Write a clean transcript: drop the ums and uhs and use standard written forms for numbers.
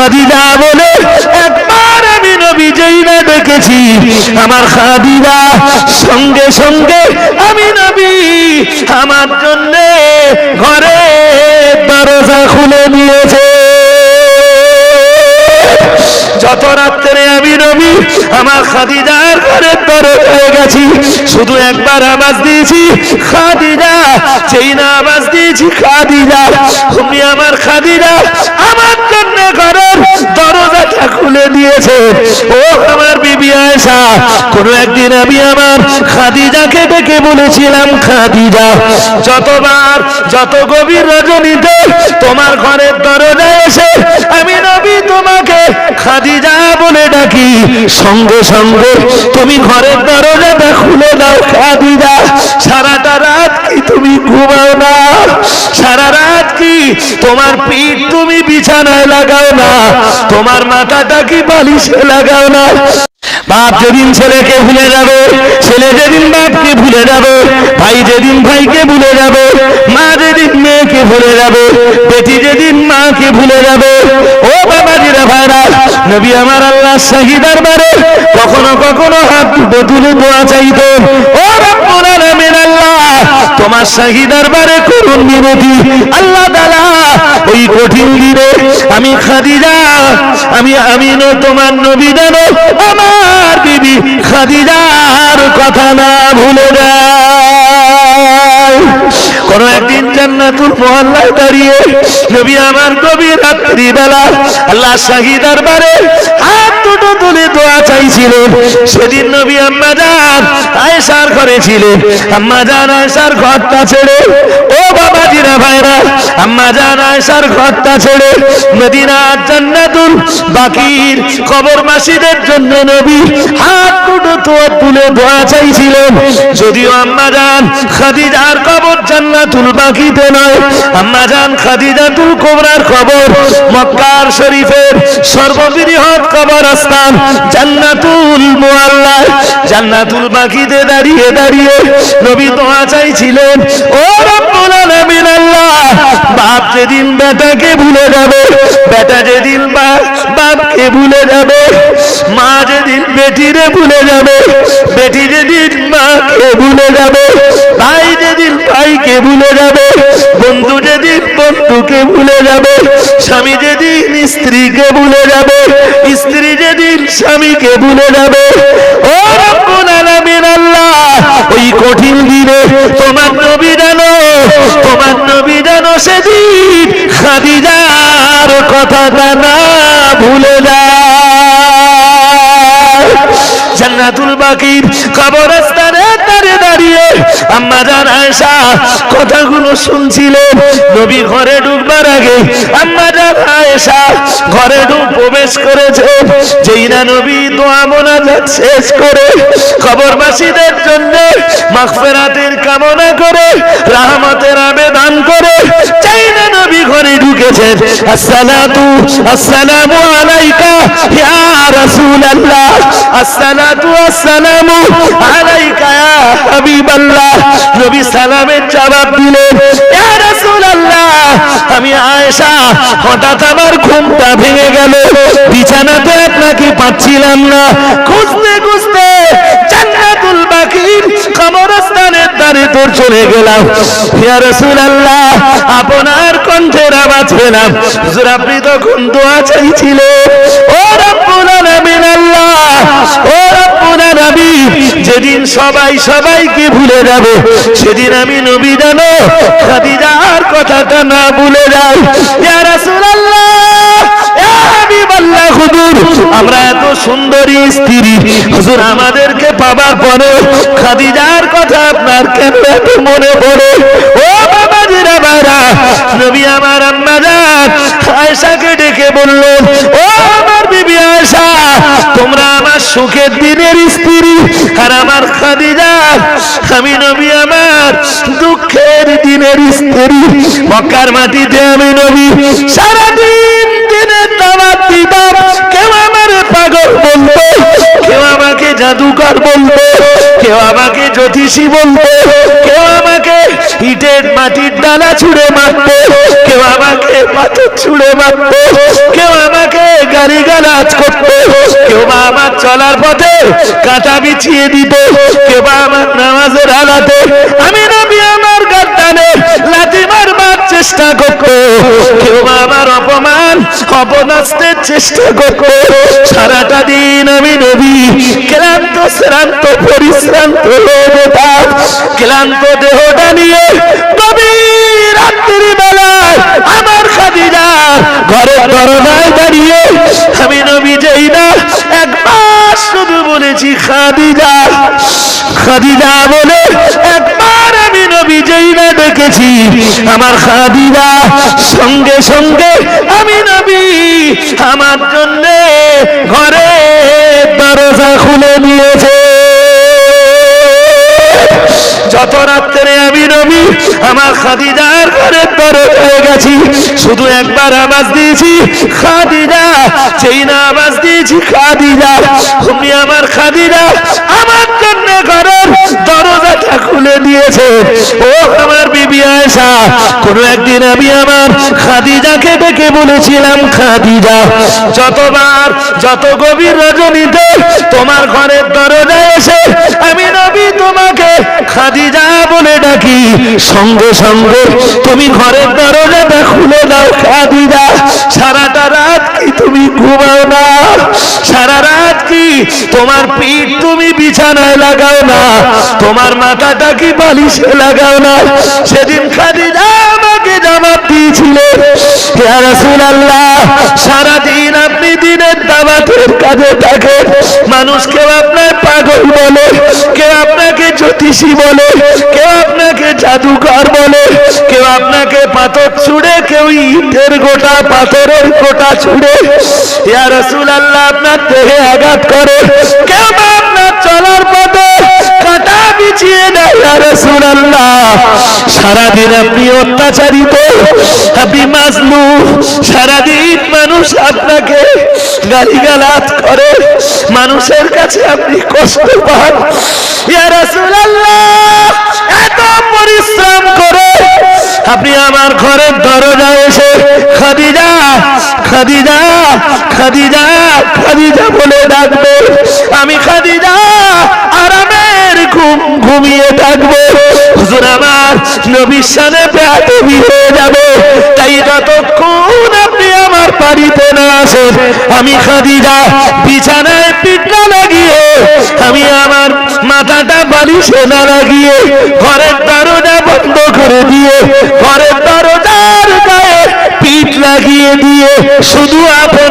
খাদিজা বলে একবার আমি নবী যেই না দেখেছি আমার খাদিজা সঙ্গে সঙ্গে আমি নবী আমার জন্য ঘরে দরজা খুলে দিয়েছে। যত রাত্রে আমি নবী আমার খাদিজার ঘরের দরজায় গেছি শুধু একবার আওয়াজ দিয়েছি খাদিজা, যেই না আওয়াজ দিয়েছি খাদিজা, তুমি আমার খাদিজা আমার জন্য ঘরের দরজাটা খুলে দিয়েছে। ও আমার বিবি আয়েশা, কোন একদিন আমি আমার খাদিজাকে ডেকে বলেছিলাম খাদিজা যতবার যত গভীর রজনীতে তোমার ঘরের দরজায় এসে আমি নবী তোমাকে খাদিজা বলে ডাকি সঙ্গে সঙ্গে তুমি ঘরের দরজাটা খুলে দাও খাদিজা। সারাটা রাত কি তুমি ঘুমাও না? সারা রাত কি তোমার পিঠ তুমি বিছানায় লাগাও না? তোমার মাথাটা কি বালিশে লাগাও না? বাপ যেদিন ছেলেকে ভুলে যাবে, ছেলে যেদিন বাপকে ভুলে যাবে, ভাই যেদিন ভাইকে ভুলে যাবে, মা যেদিন মেয়েকে ভুলে যাবে, বেটি যেদিন মাকে ভুলে যাবে, ও বাবাজিরা ভাইরা, নবী আমার আল্লাহ শাহী দরবারে কখনো কখনো হাত দুটো তুলে দোয়া চাইতো, ও রব্বুল আলামিন আল্লাহ তোমার শাহী দরবারে করুন মিনতি আল্লাহ তাআলা ওই কঠিন দিনে আমি খাদিজা আমি তোমার নবী জানো আমার বিবি খাদিজার কথা না ভুলে যায়। কোন একদিন জান্নাতুল মুআল্লায় দাঁড়িয়ে নবী আমার গভীর রাত্রি বেলা আল্লাহ শাহী দরবারে হাত দুটো তুলে দোয়া চাইছিলেন। সেদিন নবী আম্মা জান আয়েশার ঘরে ছিলেন। আম্মা জান আয়েশার ঘরটা ছেড়ে, ও বাবাজিরা ভাইরা, আম্মা জান আয়েশার ঘরটা ছেড়ে মদিনার জান্নাতুল বাকির কবর মাসিদের জন্য নবী হাত দুটো তুলে দোয়া চাইছিলেন। যদিও আম্মা জান খাদিজার কবর জান্নাতুল বাকিতে নয়, আম্মা জান খাদিজাতুল কুবরার কবর মক্কার শরীফের সর্ববৃহৎ কবরস্থান জান্নাতুল মুআল্লায় জান্নাতুল বাকিতে দাঁড়িয়ে দাঁড়িয়ে নবী দোয়া চাইছিলেন, ও রব্বুল আলামিন আল্লাহ বাপ যেদিন বেটাকে ভুলে যাবে, বেটা যেদিন বাপকে ভুলে যাবে, মা যেদিন বেটিরে ভুলে যাবে, বেটি যেদিন মাকে ভুলে যাবে, ভাই যেদিন ভাইকে ভুলে যাবে, বন্ধু যেদিন বন্ধুকে ভুলে যাবে, স্বামী যেদিন স্ত্রীকে ভুলে যাবে, স্ত্রী যেদিন স্বামীকে ভুলে যাবে, ও রব্বুল আলামিন আল্লাহ ওই কঠিন দিনে তোমার নবী জানো, তোমার নবী জানো সেদিন খাদিজার কথাটা না ভুলে যায়। জান্নাতুল বাকির কবরস্থানে দাঁড়িয়ে আম্মা জান আয়েশা কথাগুলো শুনছিলেন। নবী ঘরে ঢুকবার আগে আম্মা জান আয়েশা ঘরে প্রবেশ করেছে। যেই না নবী দোয়া মোনাজাত শেষ করে কবরবাসীদের জন্য মাগফিরাতের কামনা করে রহমতের আবেদন করে যেই না নবী ঘরে ঢুকেছেন, আসসালামু আলাইকা ইয়া রাসূলুল্লাহ, আসসালামু আলাইকা ইয়া হাবিবাল্লাহ। নবী সালামের জবাব দিলেন, ইয়া রাসূলুল্লাহ আমি আয়েশা হঠাৎ আমার ঘুমটা ভেঙে গেল, বিছানাতে আপনাকে পাচ্ছিলাম না, খুঁজতে খুঁজতে জান্নাতুল বাকির কবরস্থানের ধারে তোর চলে গেলাম, ইয়া রাসূলুল্লাহ আপনার কণ্ঠের আওয়াজ পেলাম, হুজুর আপনি তখন দোয়া চাইছিলেন, ও রব্বুল আলামিন আল্লাহ, ও রব্বুল আলামিন যেদিন সবাইকে ভুলে যাবে সেদিন আমি নবী জানো খাদিজার কথাটা না ভুলে যাই। ইয়া রাসূলুল্লাহ ইয়া হাবিবাল্লাহ হুজুর আমরা এত সুন্দরী স্ত্রী হুজুর আমাদেরকে পাবার পরে খাদিজার কথা আপনার কেন এত মনে পড়ে? ও বাবাজিরা ভাইরা, নবী আমার আম্মা জান আয়েশাকে ডেকে বললেন, ও আমার বিবি আয়েশা তোমরা আমার সুখের দিনের স্ত্রী আর আমার খাদিজা আমি নবী আমার দুঃখের দিনের স্ত্রী। মক্কার মাটিতে আমি নবী সারাদিন দিনের দাওয়াত দিতাম, কেউ আমার পাগল বলতো, কেউ আমাকে জাদুকর বলতো, কেউ আমাকে জ্যোতিষী বলতো, কেউ আমাকে ইটের মাটির ডালা ছুঁড়ে মারতো, কেউ আমাকে পাথর ছুঁড়ে মারতো, কেউ আমাকে গালিগালাজ করতো, কেউ বা আমার চলার পথে কাঁটা বিছিয়ে দিত, কেউ বা আমার নামাজের আলাতে আমি নবী আমার গর্দানে লাথি মারবার চেষ্টা করতো, কেউ বা আমার অপনাস্তের চেষ্টা করতো। সারাটা দিন আমি নবী ক্লান্ত শ্রান্ত পরিশ্রান্ত হয়ে যেতাম। ক্লান্ত দেহটা নিয়ে গভীর রাত্রি বেলায় আমার খাদিজা ঘরের দরজায় দাঁড়িয়ে আমি নবী যেই না একবার শুধু বলেছি খাদিজা খাদিজা বলে, একবার আমি নবী যেই না ডেকেছি আমার খাদিজা সঙ্গে সঙ্গে আমি নবী আমার জন্য ঘরে দরজা খুলে নিয়েছে। যত রাত্রে আমি নবী আমার খাদিজার ঘরের দরজায় গেছি, শুধু একবার আওয়াজ দিয়েছি খাদিজা, যেই না আওয়াজ দিয়েছি খাদিজা, তুমি আমার খাদিজা আমার জন্য ঘরের দরজাটা খুলে দিয়েছে। ও আমার বিবি আয়েশা, কোন একদিন আমি আমার খাদিজাকে ডেকে বলেছিলাম, খাদিজা যতবার যত গভীর রজনীতে তোমার ঘরের দরজায় এসে আমি নবী তোমাকে খাদিজা বলে ডাকি, সঙ্গে সঙ্গে তুমি ঘরের দরজাটা খুলে দাও খাদিজা। সারাটা রাত কি তুমি ঘুমাও না? সারা রাত কি তোমার পিঠ তুমি বিছানায় লাগাও না? তোমার মাথাটা কি বালিশে লাগাও না? সেদিন খাদিজা আমাকে জবাব দিয়েছিলেন, ইয়া রাসূলুল্লাহ, সারাদিন আপনি দিনের দাওয়াতের কাজে থাকেন, মানুষ কেউ আপনার পাগল বলে, কেউ আপনাকে জ্যোতিষী বলে, কেউ আপনাকে জাদুকর বলে, কেউ আপনাকে পাথর ছুঁড়ে, কেউ ইটের গোটা পাথরের গোটা ছুঁড়ে ইয়া রাসূলুল্লাহ আপনার দেহে আঘাত করে, কেউ বা আপনার চলার পথে কাঁটা বিছিয়ে দেয় ইয়া রাসূলুল্লাহ। সারাদিন আপনি অত্যাচারিত, আপনি মাজলুম, সারাদিন মানুষ আপনাকে গালিগালাজ করে, মানুষের কাছে আপনি কষ্ট পান ইয়া রাসূলুল্লাহ। এত পরিশ্রম করে আপনি আমার ঘরের দরজায় এসে খাদিজা খাদিজা খাদিজা খাদিজা বলে ডাকবে, আমি খাদিজা আরামের ঘুম ঘুমিয়ে থাকবো। হুজুর আমার নবীর সামনে বেয়াদবি হয়ে যাবে, তাই যতক্ষণ আপনি আমার বাড়িতে না আসেন আমি খাদিজা বিছানায় পিঠ না লাগিয়ে, আমি আমার মাথাটা বালিশে না লাগিয়ে ঘরের দরজা বন্ধ করে দিয়ে ঘরের দরজার গায়ে পিঠ লাগিয়ে দিয়ে শুধু আপন